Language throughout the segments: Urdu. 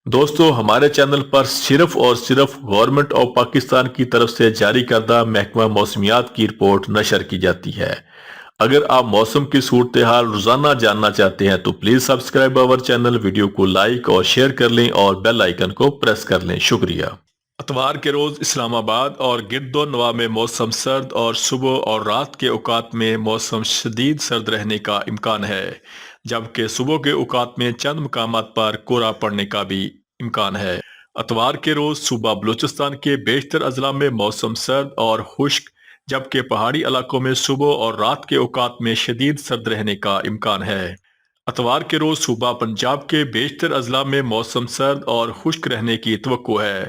دوستو ہمارے چینل پر صرف اور صرف گورنمنٹ آف پاکستان کی طرف سے جاری کردہ محکمہ موسمیات کی رپورٹ نشر کی جاتی ہے۔ اگر آپ موسم کی صورتحال روزانہ جاننا چاہتے ہیں تو please subscribe our channel, video کو لائک اور شیئر کر لیں اور بیل آئیکن کو پریس کر لیں۔ شکریہ۔ اتوار کے روز اسلام آباد اور گرد و نواح میں موسم سرد اور صبح اور رات کے اوقات میں موسم شدید سرد رہنے کا امکان ہے، جبکہ صبح کے اوقات میں چند مقامات پر کورا پڑنے کا بھی امکان ہے۔ اتوار کے روز صوبہ بلوچستان کے بیشتر اضلاع میں موسم سرد اور خشک، جبکہ پہاڑی علاقوں میں صبح اور رات کے اوقات میں شدید سرد رہنے کا امکان ہے۔ اتوار کے روز صوبہ پنجاب کے بیشتر اضلاع میں موسم سرد اور خشک رہنے کی توقع ہے۔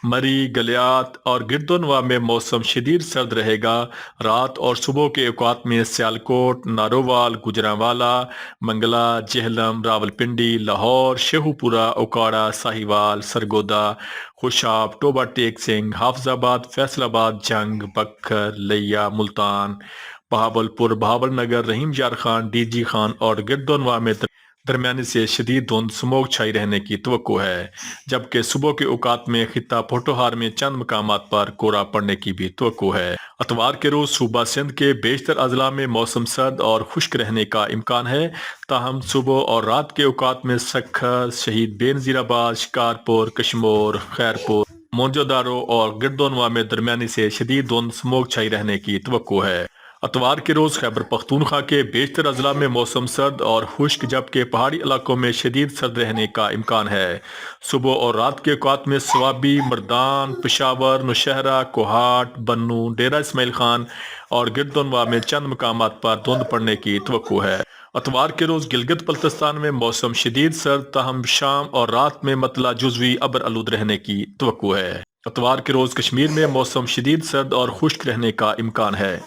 مری، گلیات اور گرد و نواح میں موسم شدید سرد رہے گا۔ رات اور صبح کے اوقات میں سیالکوٹ، نارووال، گجرانوالہ، منگلا، جہلم، راولپنڈی، لاہور، شیخوپورہ، اوکاڑہ، ساہیوال، سرگودا، خوشاب، ٹوبہ ٹیک سنگھ، حافظ آباد، فیصل آباد، جنگ، بکھر، لیا، ملتان، بہاولپور، بہاول نگر، رحیم یار خان، ڈی جی خان اور گرد و نواح میں درمیانی سے شدید دھند سموگ چھائی رہنے کی توقع ہے، جبکہ صبح کے اوقات میں خطہ پوٹوہار میں چند مقامات پر کورا پڑنے کی بھی توقع ہے۔ اتوار کے روز صوبہ سندھ کے بیشتر اضلاع میں موسم سرد اور خشک رہنے کا امکان ہے، تاہم صبح اور رات کے اوقات میں سکھر، شہید بے نظیر آباد، شکارپور، کشمور، خیرپور، موہنجو داڑو اور گرد و نواح میں درمیانی سے شدید دھند سموگ چھائی رہنے کی توقع ہے۔ اتوار کے روز خیبر پختونخوا کے بیشتر اضلاع میں موسم سرد اور خشک، جبکہ پہاڑی علاقوں میں شدید سرد رہنے کا امکان ہے۔ صبح اور رات کے اوقات میں سوابی، مردان، پشاور، نوشہرہ، کوہاٹ، بنوں، ڈیرہ اسماعیل خان اور گرد و نواح میں چند مقامات پر دھند پڑنے کی توقع ہے۔ اتوار کے روز گلگت بلتستان میں موسم شدید سرد، تاہم شام اور رات میں مطلع جزوی ابر آلود رہنے کی توقع ہے۔ اتوار کے روز کشمیر میں موسم شدید سرد اور خشک رہنے کا امکان ہے۔